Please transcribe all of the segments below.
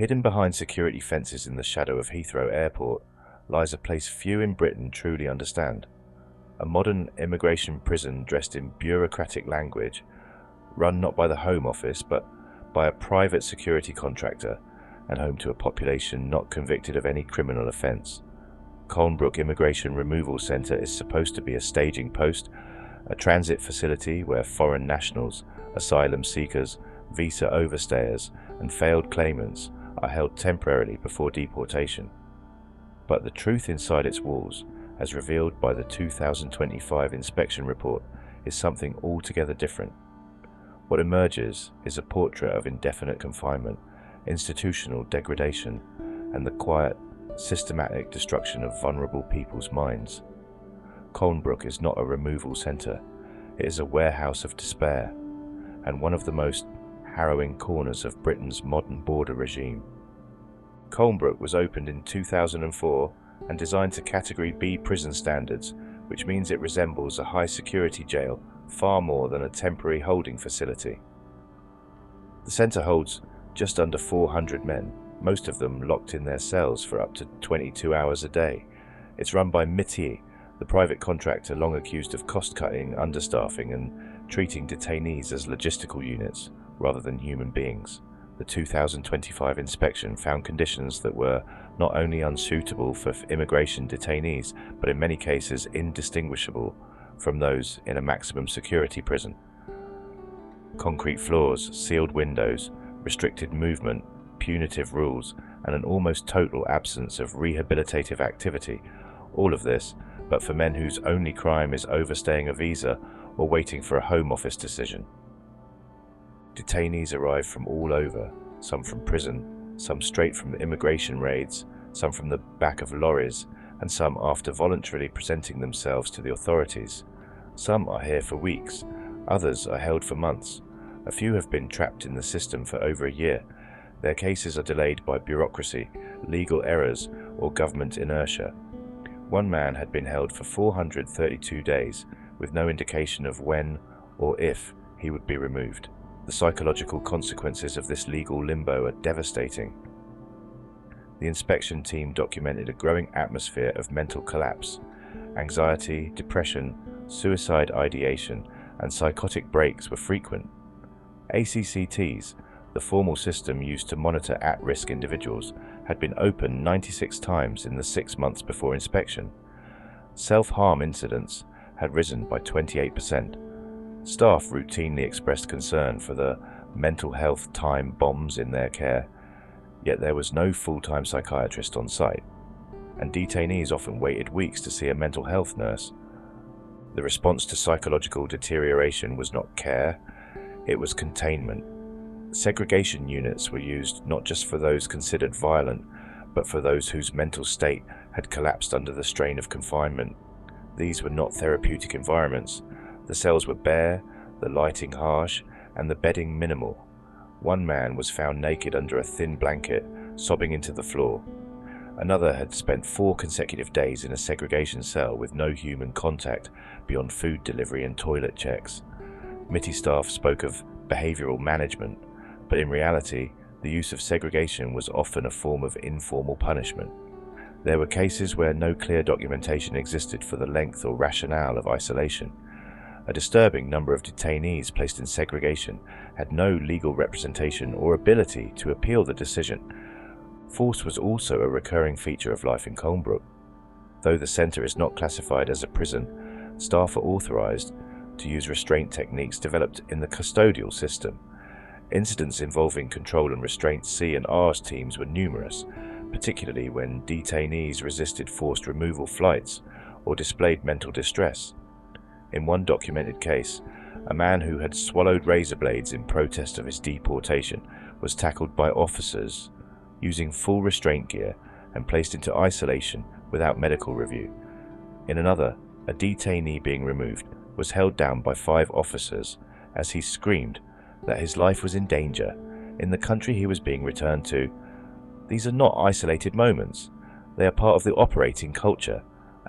Hidden behind security fences in the shadow of Heathrow Airport lies a place few in Britain truly understand. A modern immigration prison dressed in bureaucratic language, run not by the Home Office but by a private security contractor and home to a population not convicted of any criminal offence. Colnbrook Immigration Removal Centre is supposed to be a staging post, a transit facility where foreign nationals, asylum seekers, visa overstayers and failed claimants are held temporarily before deportation. But the truth inside its walls, as revealed by the 2025 inspection report, is something altogether different. What emerges is a portrait of indefinite confinement, institutional degradation, and the quiet, systematic destruction of vulnerable people's minds. Colnbrook is not a removal centre, it is a warehouse of despair, and one of the most harrowing corners of Britain's modern border regime. Colnbrook was opened in 2004 and designed to Category B prison standards, which means it resembles a high-security jail far more than a temporary holding facility. The centre holds just under 400 men, most of them locked in their cells for up to 22 hours a day. It's run by Métier, the private contractor long accused of cost-cutting, understaffing and treating detainees as logistical units rather than human beings. The 2025 inspection found conditions that were not only unsuitable for immigration detainees, but in many cases indistinguishable from those in a maximum security prison. Concrete floors, sealed windows, restricted movement, punitive rules, and an almost total absence of rehabilitative activity. All of this, but for men whose only crime is overstaying a visa or waiting for a Home Office decision. Detainees arrive from all over, some from prison, some straight from the immigration raids, some from the back of lorries, and some after voluntarily presenting themselves to the authorities. Some are here for weeks, others are held for months. A few have been trapped in the system for over a year. Their cases are delayed by bureaucracy, legal errors, or government inertia. One man had been held for 432 days, with no indication of when or if he would be removed. The psychological consequences of this legal limbo are devastating. The inspection team documented a growing atmosphere of mental collapse. Anxiety, depression, suicide ideation, and psychotic breaks were frequent. ACCTs, the formal system used to monitor at-risk individuals, had been opened 96 times in the 6 months before inspection. Self-harm incidents had risen by 28%. Staff routinely expressed concern for the mental health time bombs in their care, yet there was no full-time psychiatrist on site, and detainees often waited weeks to see a mental health nurse. The response to psychological deterioration was not care, it was containment. Segregation units were used not just for those considered violent, but for those whose mental state had collapsed under the strain of confinement. These were not therapeutic environments. The cells were bare, the lighting harsh, and the bedding minimal. One man was found naked under a thin blanket, sobbing into the floor. Another had spent 4 consecutive days in a segregation cell with no human contact beyond food delivery and toilet checks. Committee staff spoke of behavioural management, but in reality, the use of segregation was often a form of informal punishment. There were cases where no clear documentation existed for the length or rationale of isolation. A disturbing number of detainees placed in segregation had no legal representation or ability to appeal the decision. Force was also a recurring feature of life in Colnbrook. Though the centre is not classified as a prison, staff are authorised to use restraint techniques developed in the custodial system. Incidents involving control and restraint C and R's teams were numerous, particularly when detainees resisted forced removal flights or displayed mental distress. In one documented case, a man who had swallowed razor blades in protest of his deportation was tackled by officers using full restraint gear and placed into isolation without medical review. In another, a detainee being removed was held down by 5 officers as he screamed that his life was in danger in the country he was being returned to. These are not isolated moments. They are part of the operating culture,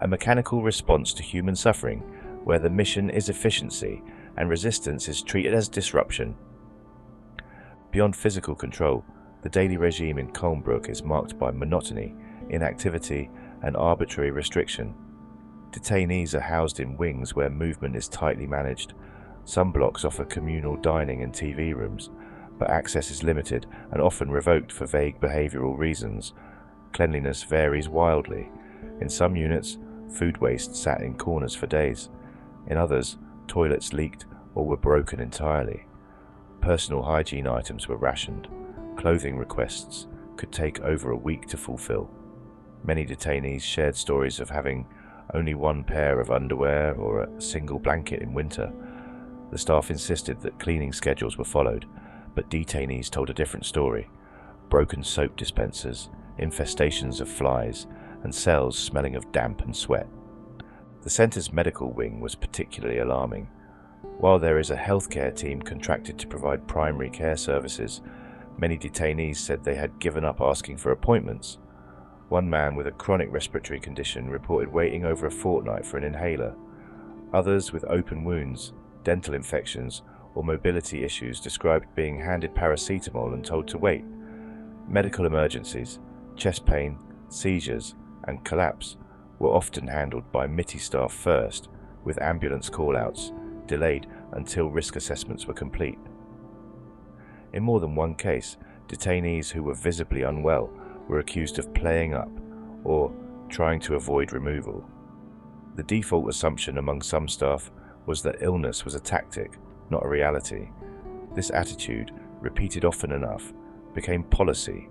a mechanical response to human suffering where the mission is efficiency and resistance is treated as disruption. Beyond physical control, The daily regime in Colnbrook is marked by monotony, inactivity, and arbitrary restriction. Detainees are housed in wings where movement is tightly managed. Some blocks offer communal dining and TV rooms, but access is limited and often revoked for vague behavioural reasons. Cleanliness varies wildly. In some units, food waste sat in corners for days. In others, toilets leaked or were broken entirely. Personal hygiene items were rationed. Clothing requests could take over a week to fulfill. Many detainees shared stories of having only one pair of underwear or a single blanket in winter. The staff insisted that cleaning schedules were followed, but detainees told a different story. Broken soap dispensers, infestations of flies, and cells smelling of damp and sweat. The centre's medical wing was particularly alarming. While there is a healthcare team contracted to provide primary care services, many detainees said they had given up asking for appointments. One man with a chronic respiratory condition reported waiting over a fortnight for an inhaler. Others with open wounds, dental infections, or mobility issues described being handed paracetamol and told to wait. Medical emergencies, chest pain, seizures, and collapse were often handled by MITI staff first, with ambulance call-outs delayed until risk assessments were complete. In more than one case, detainees who were visibly unwell were accused of playing up or trying to avoid removal. The default assumption among some staff was that illness was a tactic, not a reality. This attitude, repeated often enough, became policy.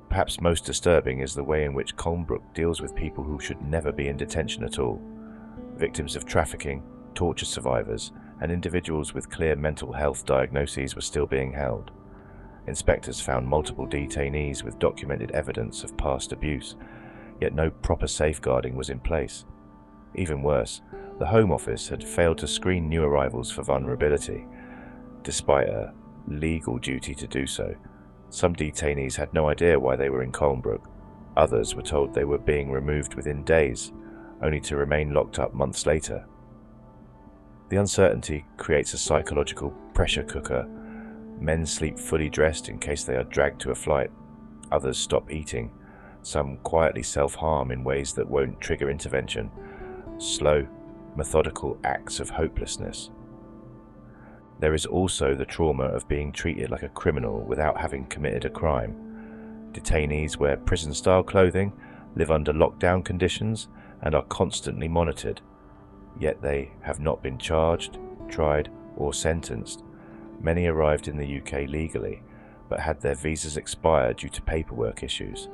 Perhaps most disturbing is the way in which Colnbrook deals with people who should never be in detention at all. Victims of trafficking, torture survivors, and individuals with clear mental health diagnoses were still being held. Inspectors found multiple detainees with documented evidence of past abuse, yet no proper safeguarding was in place. Even worse, the Home Office had failed to screen new arrivals for vulnerability, despite a legal duty to do so. Some detainees had no idea why they were in Colnbrook. Others were told they were being removed within days, only to remain locked up months later. The uncertainty creates a psychological pressure cooker. Men sleep fully dressed in case they are dragged to a flight. Others stop eating. Some quietly self-harm in ways that won't trigger intervention. Slow, methodical acts of hopelessness. There is also the trauma of being treated like a criminal without having committed a crime. Detainees wear prison-style clothing, live under lockdown conditions, and are constantly monitored. Yet they have not been charged, tried, or sentenced. Many arrived in the UK legally, but had their visas expire due to paperwork issues.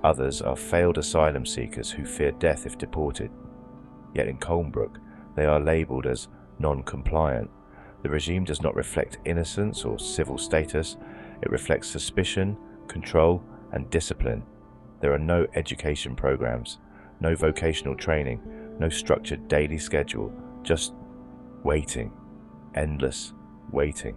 Others are failed asylum seekers who fear death if deported. Yet in Colnbrook, they are labelled as non-compliant. The regime does not reflect innocence or civil status. It reflects suspicion, control, and discipline. There are no education programs, no vocational training, no structured daily schedule, just waiting, endless waiting.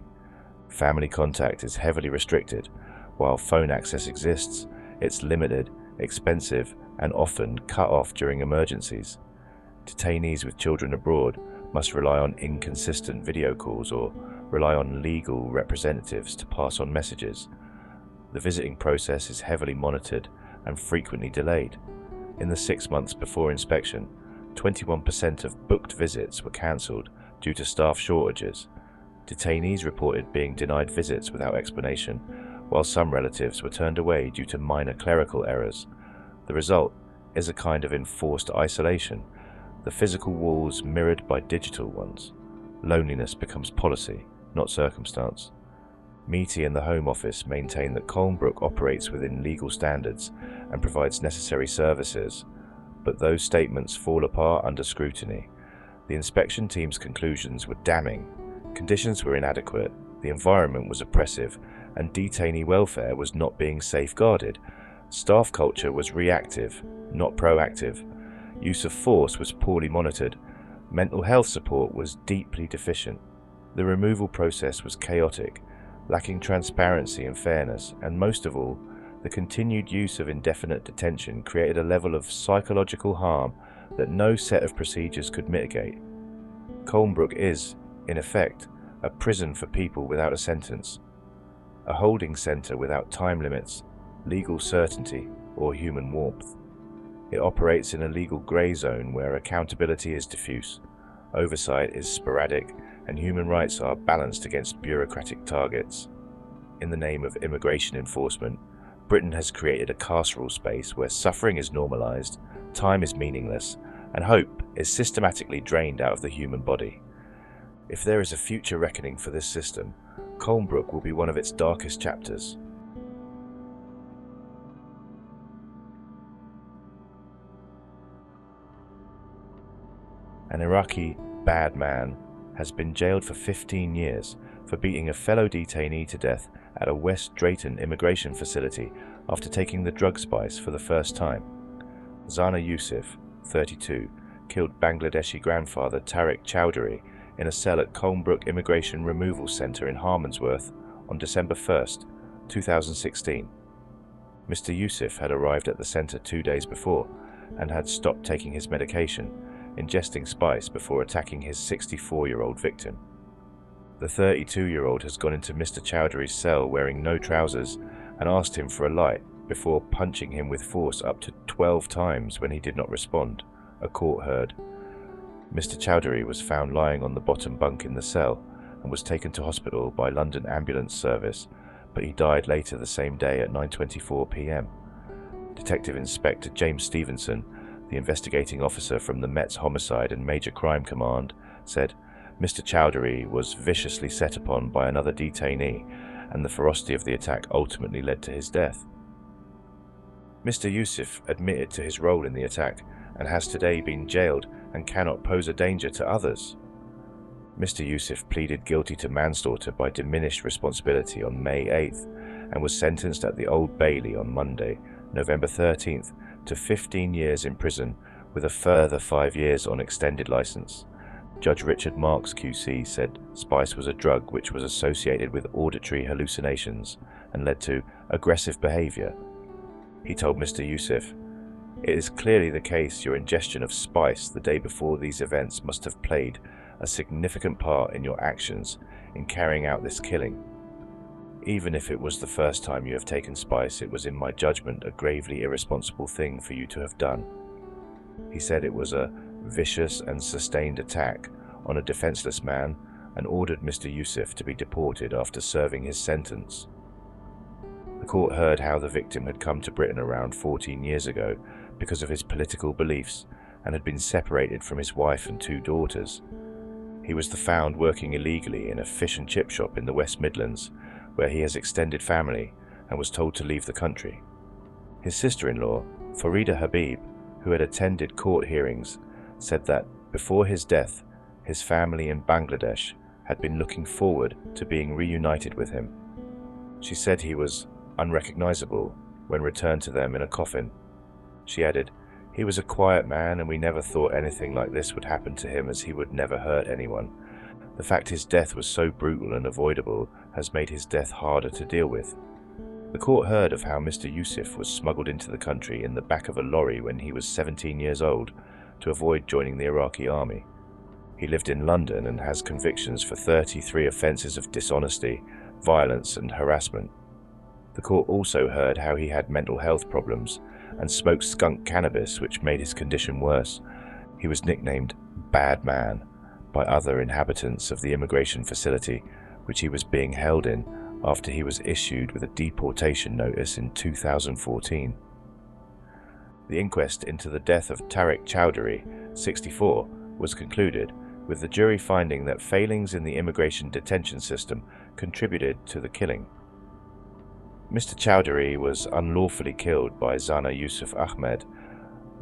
Family contact is heavily restricted. While phone access exists, it's limited, expensive, and often cut off during emergencies. Detainees with children abroad must rely on inconsistent video calls or rely on legal representatives to pass on messages. The visiting process is heavily monitored and frequently delayed. In the 6 months before inspection, 21% of booked visits were cancelled due to staff shortages. Detainees reported being denied visits without explanation, while some relatives were turned away due to minor clerical errors. The result is a kind of enforced isolation, the physical walls mirrored by digital ones. Loneliness becomes policy, not circumstance. MITI and the Home Office maintain that Colnbrook operates within legal standards and provides necessary services, but those statements fall apart under scrutiny. The inspection team's conclusions were damning. Conditions were inadequate, the environment was oppressive, and detainee welfare was not being safeguarded. Staff culture was reactive, not proactive. Use of force was poorly monitored. Mental health support was deeply deficient. The removal process was chaotic, lacking transparency and fairness, and most of all, the continued use of indefinite detention created a level of psychological harm that no set of procedures could mitigate. Colnbrook is, in effect, a prison for people without a sentence. a holding centre without time limits, legal certainty, or human warmth. It operates in a legal grey zone where accountability is diffuse, oversight is sporadic, and human rights are balanced against bureaucratic targets. In the name of immigration enforcement, Britain has created a carceral space where suffering is normalised, time is meaningless, and hope is systematically drained out of the human body. If there is a future reckoning for this system, Colnbrook will be one of its darkest chapters. An Iraqi bad man has been jailed for 15 years for beating a fellow detainee to death at a West Drayton immigration facility after taking the drug spice for the first time. Zana Yusuf, 32, killed Bangladeshi grandfather Tariq Chowdhury in a cell at Colnbrook Immigration Removal Centre in Harmondsworth on December 1st, 2016. Mr. Yusuf had arrived at the centre 2 days before and had stopped taking his medication, ingesting spice before attacking his 64-year-old victim. The 32-year-old has gone into Mr. Chowdhury's cell wearing no trousers and asked him for a light before punching him with force up to 12 times when he did not respond, a court heard. Mr. Chowdhury was found lying on the bottom bunk in the cell and was taken to hospital by London Ambulance Service, but he died later the same day at 9:24 p.m. Detective Inspector James Stevenson, the investigating officer from the Met's Homicide and Major Crime Command, said Mr. Chowdhury was viciously set upon by another detainee, and the ferocity of the attack ultimately led to his death. Mr. Yusuf admitted to his role in the attack and has today been jailed and cannot pose a danger to others. Mr. Yusuf pleaded guilty to manslaughter by diminished responsibility on May 8th and was sentenced at the Old Bailey on Monday, November 13th, to 15 years in prison with a further 5 years on extended licence. Judge Richard Marks QC said spice was a drug which was associated with auditory hallucinations and led to aggressive behaviour. He told Mr. Yusuf, "It is clearly the case your ingestion of spice the day before these events must have played a significant part in your actions in carrying out this killing. Even if it was the first time you have taken spice, it was in my judgment a gravely irresponsible thing for you to have done." He said it was a vicious and sustained attack on a defenceless man and ordered Mr. Yusuf to be deported after serving his sentence. The court heard how the victim had come to Britain around 14 years ago because of his political beliefs and had been separated from his wife and 2 daughters. He was found working illegally in a fish and chip shop in the West Midlands, where he has extended family, and was told to leave the country. His sister-in-law, Farida Habib, who had attended court hearings, said that before his death, his family in Bangladesh had been looking forward to being reunited with him. She said he was unrecognisable when returned to them in a coffin. She added, "He was a quiet man and we never thought anything like this would happen to him, as he would never hurt anyone. The fact his death was so brutal and avoidable has made his death harder to deal with." The court heard of how Mr. Yusuf was smuggled into the country in the back of a lorry when he was 17 years old to avoid joining the Iraqi army. He lived in London and has convictions for 33 offences of dishonesty, violence and harassment. The court also heard how he had mental health problems and smoked skunk cannabis, which made his condition worse. He was nicknamed Bad Man by other inhabitants of the immigration facility, which he was being held in after he was issued with a deportation notice in 2014. The inquest into the death of Tariq Chowdhury, 64, was concluded, with the jury finding that failings in the immigration detention system contributed to the killing. Mr. Chowdhury was unlawfully killed by Zana Yusuf Ahmed,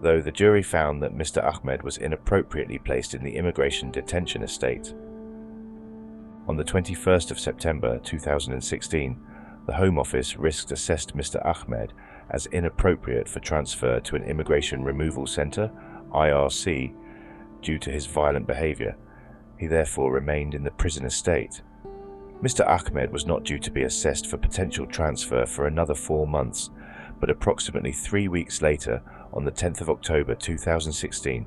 though the jury found that Mr. Ahmed was inappropriately placed in the immigration detention estate. On the 21st of September 2016, the Home Office risk assessed Mr. Ahmed as inappropriate for transfer to an Immigration Removal Centre, IRC, due to his violent behaviour. He therefore remained in the prison estate. Mr. Ahmed was not due to be assessed for potential transfer for another 4 months, but approximately 3 weeks later, on the 10th of October 2016,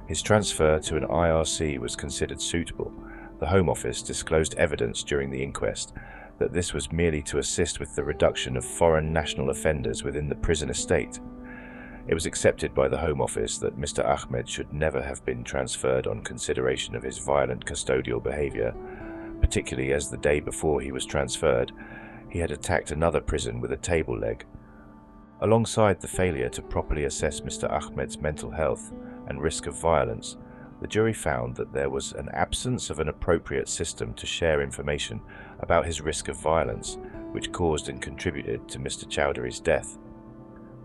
his transfer to an IRC was considered suitable. The Home Office disclosed evidence during the inquest that this was merely to assist with the reduction of foreign national offenders within the prison estate. It was accepted by the Home Office that Mr. Ahmed should never have been transferred on consideration of his violent custodial behaviour, particularly as the day before he was transferred, he had attacked another prison with a table leg. Alongside the failure to properly assess Mr. Ahmed's mental health and risk of violence, the jury found that there was an absence of an appropriate system to share information about his risk of violence, which caused and contributed to Mr. Chowdhury's death.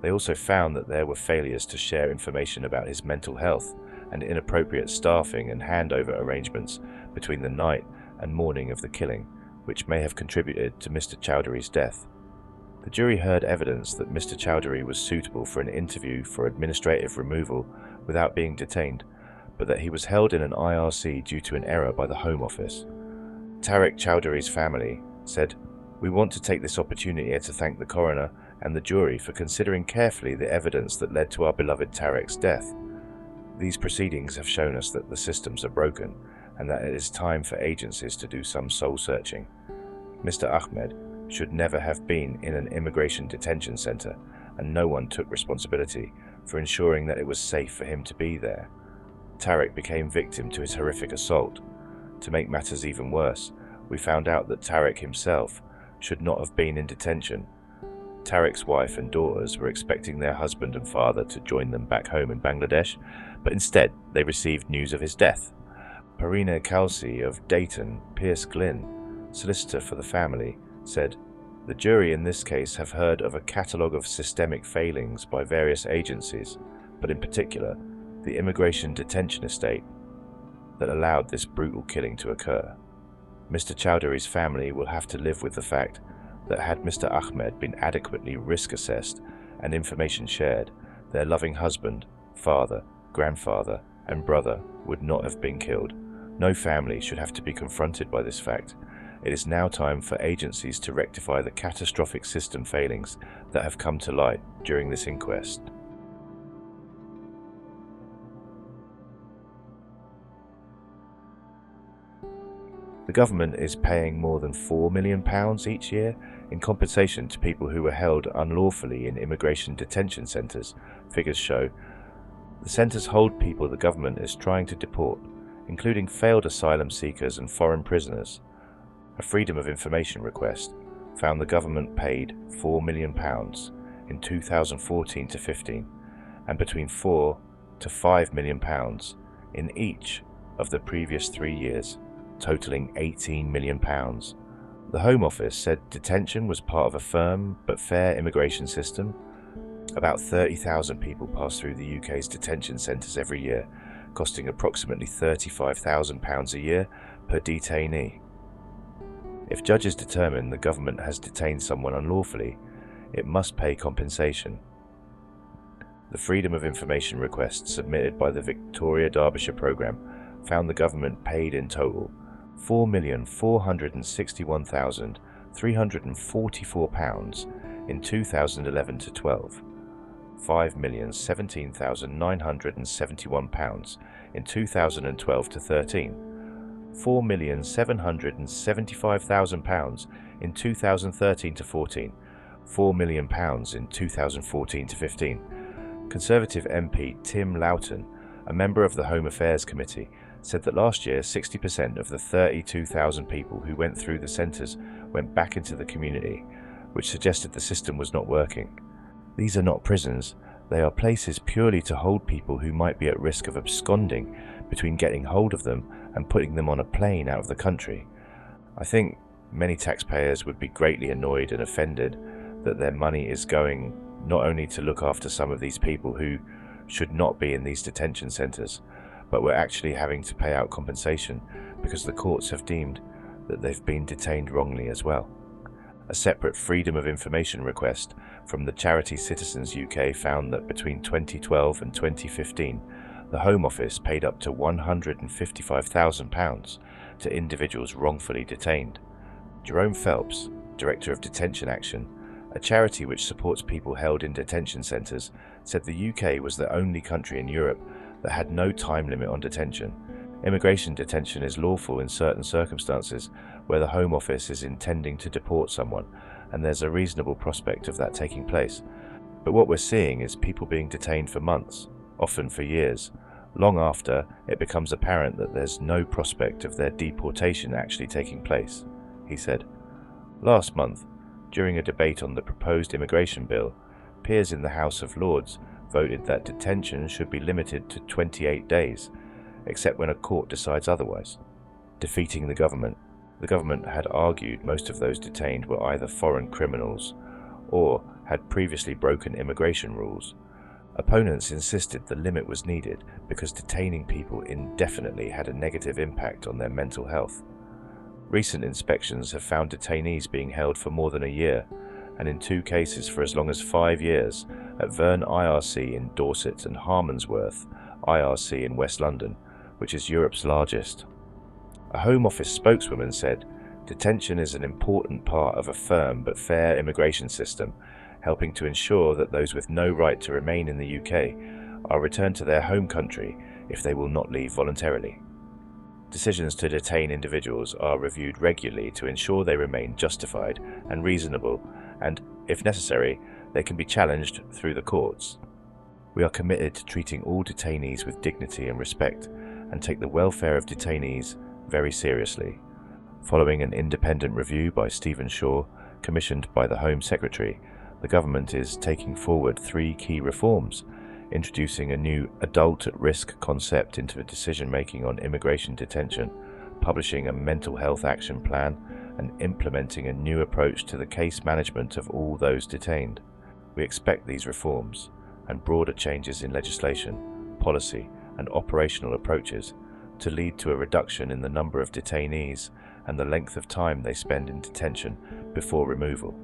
They also found that there were failures to share information about his mental health and inappropriate staffing and handover arrangements between the night and morning of the killing, which may have contributed to Mr. Chowdhury's death. The jury heard evidence that Mr. Chowdhury was suitable for an interview for administrative removal without being detained, but that he was held in an IRC due to an error by the Home Office. Tariq Chowdhury's family said, "We want to take this opportunity to thank the coroner and the jury for considering carefully the evidence that led to our beloved Tariq's death. These proceedings have shown us that the systems are broken and that it is time for agencies to do some soul-searching. Mr. Ahmed should never have been in an immigration detention centre, and no one took responsibility for ensuring that it was safe for him to be there. Tariq became victim to his horrific assault. To make matters even worse, we found out that Tariq himself should not have been in detention. Tariq's wife and daughters were expecting their husband and father to join them back home in Bangladesh, but instead they received news of his death." Parina Kalsi of Dayton, Pierce Glynn, solicitor for the family, said, "The jury in this case have heard of a catalogue of systemic failings by various agencies, but in particular, the immigration detention estate, that allowed this brutal killing to occur. Mr. Chowdhury's family will have to live with the fact that had Mr. Ahmed been adequately risk assessed and information shared, their loving husband, father, grandfather, and brother would not have been killed. No family should have to be confronted by this fact. It is now time for agencies to rectify the catastrophic system failings that have come to light during this inquest." The government is paying more than £4 million each year in compensation to people who were held unlawfully in immigration detention centres, figures show. The centres hold people the government is trying to deport, including failed asylum seekers and foreign prisoners. A Freedom of Information request found the government paid £4 million in 2014 to 15, and between £4 to £5 million in each of the previous 3 years, totalling £18 million. The Home Office said detention was part of a firm but fair immigration system. About 30,000 people pass through the UK's detention centres every year, costing approximately £35,000 a year per detainee. If judges determine the government has detained someone unlawfully, it must pay compensation. The Freedom of Information request submitted by the Victoria Derbyshire programme found the government paid in total £4,461,344 in 2011 to 12, £5,017,971 in 2012 to 13, £4,775,000 in 2013 to 14, £4 million in 2014 to 15. Conservative MP Tim Loughton, a member of the Home Affairs Committee, said that last year 60% of the 32,000 people who went through the centres went back into the community, which suggested the system was not working. These are not prisons, they are places purely to hold people who might be at risk of absconding between getting hold of them and putting them on a plane out of the country. I think many taxpayers would be greatly annoyed and offended that their money is going not only to look after some of these people who should not be in these detention centres, but we're actually having to pay out compensation because the courts have deemed that they've been detained wrongly as well. A separate Freedom of Information request from the charity Citizens UK found that between 2012 and 2015, the Home Office paid up to £155,000 to individuals wrongfully detained. Jerome Phelps, Director of Detention Action, a charity which supports people held in detention centres, said the UK was the only country in Europe that had no time limit on detention, Immigration detention is lawful in certain circumstances where the Home Office is intending to deport someone and there's a reasonable prospect of that taking place. But what we're seeing is people being detained for months, often for years, long after it becomes apparent that there's no prospect of their deportation actually taking place, he said. Last month, during a debate on the proposed immigration bill, peers in the House of Lords voted that detention should be limited to 28 days, except when a court decides otherwise, defeating the government. The government had argued most of those detained were either foreign criminals or had previously broken immigration rules. Opponents insisted the limit was needed because detaining people indefinitely had a negative impact on their mental health. Recent inspections have found detainees being held for more than a year, and in 2 cases for as long as 5 years, at Verne IRC in Dorset and Harmondsworth IRC in West London, which is Europe's largest. A Home Office spokeswoman said, "Detention is an important part of a firm but fair immigration system, helping to ensure that those with no right to remain in the UK are returned to their home country if they will not leave voluntarily. Decisions to detain individuals are reviewed regularly to ensure they remain justified and reasonable, and, if necessary, they can be challenged through the courts. We are committed to treating all detainees with dignity and respect and take the welfare of detainees very seriously." Following an independent review by Stephen Shaw, commissioned by the Home Secretary, the government is taking forward 3 key reforms, introducing a new adult at risk concept into decision-making on immigration detention, publishing a mental health action plan, and implementing a new approach to the case management of all those detained. We expect these reforms and broader changes in legislation, policy, and operational approaches to lead to a reduction in the number of detainees and the length of time they spend in detention before removal.